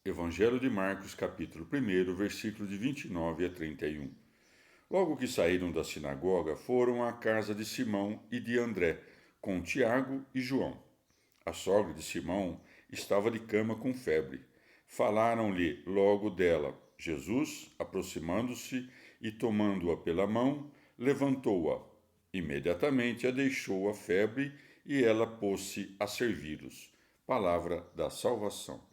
Evangelho de Marcos, capítulo 1, versículos de 29 a 31. Logo que saíram da sinagoga, foram à casa de Simão e de André, com Tiago e João. A sogra de Simão estava de cama com febre. Falaram-lhe logo dela. Jesus, aproximando-se e tomando-a pela mão, levantou-a. Imediatamente a deixou a febre e ela pôs-se a servi-los. Palavra da salvação.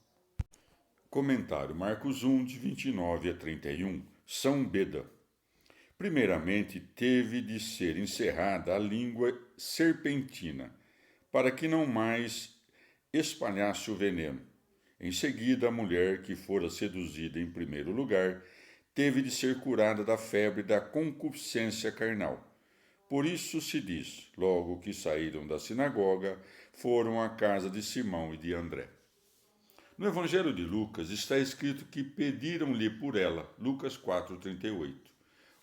Comentário Marcos 1, de 29 a 31. São Beda. Primeiramente, teve de ser encerrada a língua serpentina, para que não mais espalhasse o veneno. Em seguida, a mulher que fora seduzida em primeiro lugar teve de ser curada da febre da concupiscência carnal. Por isso se diz: logo que saíram da sinagoga, foram à casa de Simão e de André. No Evangelho de Lucas está escrito que pediram-lhe por ela, Lucas 4,38.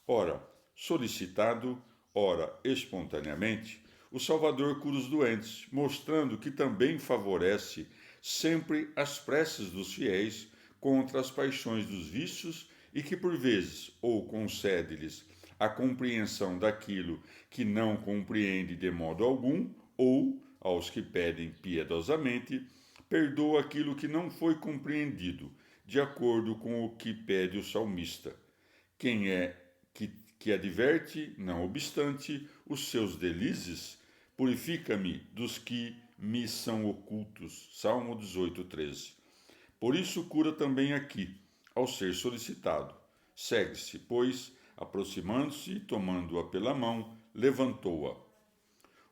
Ora, solicitado, ora, espontaneamente, o Salvador cura os doentes, mostrando que também favorece sempre as preces dos fiéis contra as paixões dos vícios e que, por vezes, ou concede-lhes a compreensão daquilo que não compreende de modo algum, ou, aos que pedem piedosamente, perdoa aquilo que não foi compreendido, de acordo com o que pede o salmista. Quem é que adverte, não obstante, os seus delizes, purifica-me dos que me são ocultos. Salmo 18:13. Por isso cura também aqui, ao ser solicitado. Segue-se, pois, aproximando-se e tomando-a pela mão, levantou-a.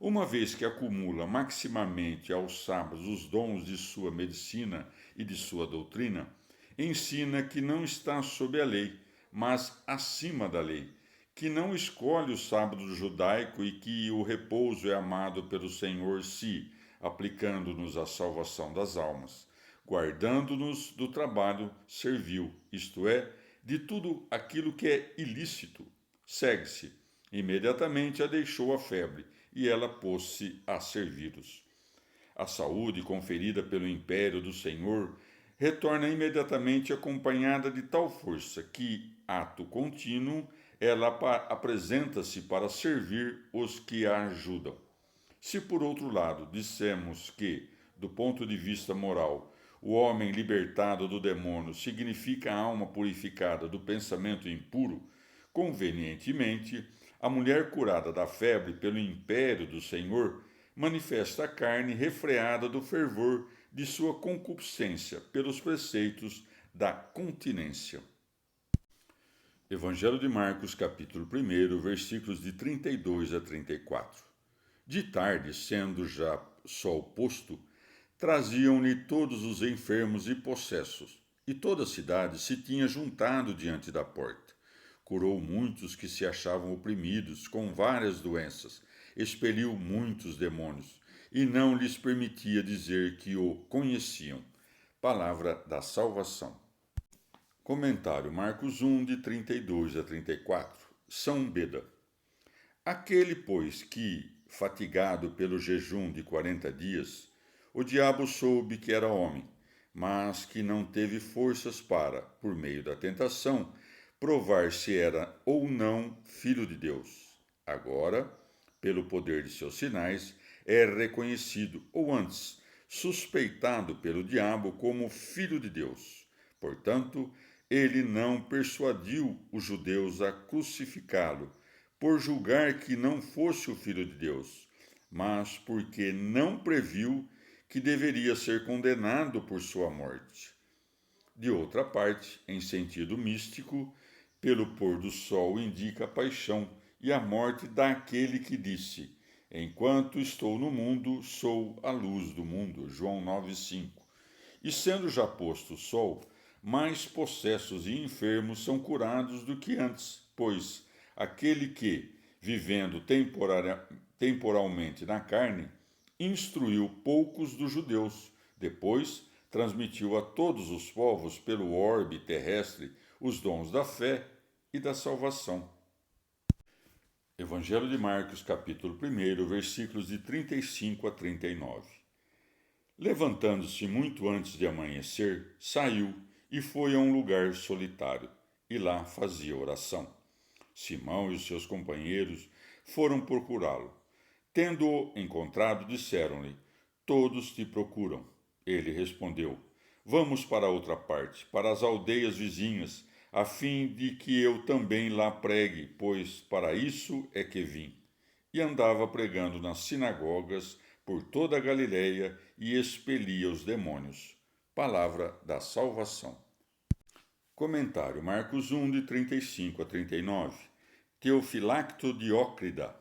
Uma vez que acumula maximamente aos sábados os dons de sua medicina e de sua doutrina, ensina que não está sob a lei, mas acima da lei, que não escolhe o sábado judaico e que o repouso é amado pelo Senhor si, aplicando-nos a salvação das almas, guardando-nos do trabalho servil, isto é, de tudo aquilo que é ilícito. Segue-se. Imediatamente a deixou a febre e ela pôs-se a servi-los. A saúde conferida pelo império do Senhor retorna imediatamente acompanhada de tal força que, ato contínuo, ela apresenta-se para servir os que a ajudam. Se, por outro lado, dissemos que, do ponto de vista moral, o homem libertado do demônio significa a alma purificada do pensamento impuro, convenientemente, a mulher curada da febre pelo império do Senhor manifesta a carne refreada do fervor de sua concupiscência pelos preceitos da continência. Evangelho de Marcos, capítulo 1, versículos de 32 a 34. De tarde, sendo já sol posto, traziam-lhe todos os enfermos e possessos, e toda a cidade se tinha juntado diante da porta. Curou muitos que se achavam oprimidos com várias doenças, expeliu muitos demônios, e não lhes permitia dizer que o conheciam. Palavra da salvação. Comentário Marcos 1, de 32 a 34. São Beda. Aquele, pois, que, fatigado pelo jejum de 40 dias, o diabo soube que era homem, mas que não teve forças para, por meio da tentação, provar se era ou não filho de Deus. Agora, pelo poder de seus sinais, é reconhecido, ou antes, suspeitado pelo diabo como filho de Deus. Portanto, ele não persuadiu os judeus a crucificá-lo, por julgar que não fosse o Filho de Deus, mas porque não previu que deveria ser condenado por sua morte. De outra parte, em sentido místico, pelo pôr do sol indica a paixão e a morte daquele que disse: Enquanto estou no mundo, sou a luz do mundo. João 9,5. E sendo já posto o sol, mais possessos e enfermos são curados do que antes, pois aquele que, vivendo temporalmente na carne, instruiu poucos dos judeus, depois transmitiu a todos os povos pelo orbe terrestre os dons da fé e da salvação. Evangelho de Marcos, capítulo 1, versículos de 35 a 39. Levantando-se muito antes de amanhecer, saiu e foi a um lugar solitário, e lá fazia oração. Simão e os seus companheiros foram procurá-lo. Tendo-o encontrado, disseram-lhe: Todos te procuram. Ele respondeu: Vamos para outra parte, para as aldeias vizinhas, a fim de que eu também lá pregue, pois para isso é que vim. E andava pregando nas sinagogas por toda a Galiléia e expelia os demônios. Palavra da salvação. Comentário Marcos 1, de 35 a 39. Teofilacto Diócrida.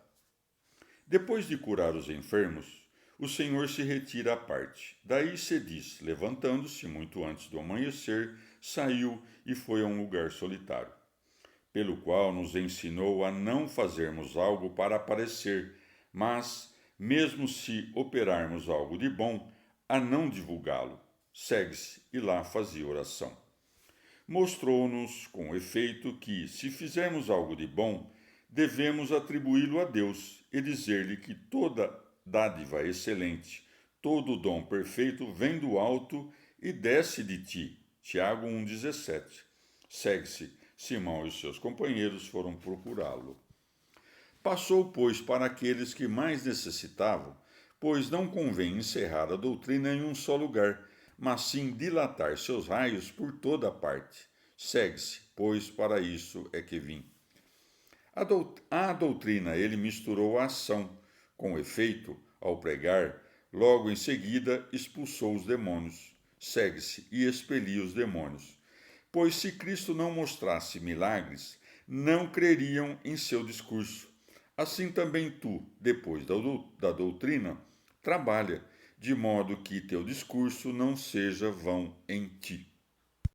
Depois de curar os enfermos, o Senhor se retira à parte. Daí se diz, levantando-se muito antes do amanhecer, saiu e foi a um lugar solitário, pelo qual nos ensinou a não fazermos algo para aparecer, mas, mesmo se operarmos algo de bom, a não divulgá-lo. Segue-se e lá fazia oração. Mostrou-nos, com efeito, que, se fizermos algo de bom, devemos atribuí-lo a Deus e dizer-lhe que toda dádiva excelente, todo dom perfeito vem do alto e desce de ti. Tiago 1,17. Segue-se. Simão e os seus companheiros foram procurá-lo. Passou, pois, para aqueles que mais necessitavam, pois não convém encerrar a doutrina em um só lugar, mas sim dilatar seus raios por toda a parte. Segue-se, pois para isso é que vim. À doutrina ele misturou a ação. Com efeito, ao pregar, logo em seguida expulsou os demônios. Segue-se e expelia os demônios. Pois se Cristo não mostrasse milagres, não creriam em seu discurso. Assim também tu, depois da doutrina, trabalha, de modo que teu discurso não seja vão em ti.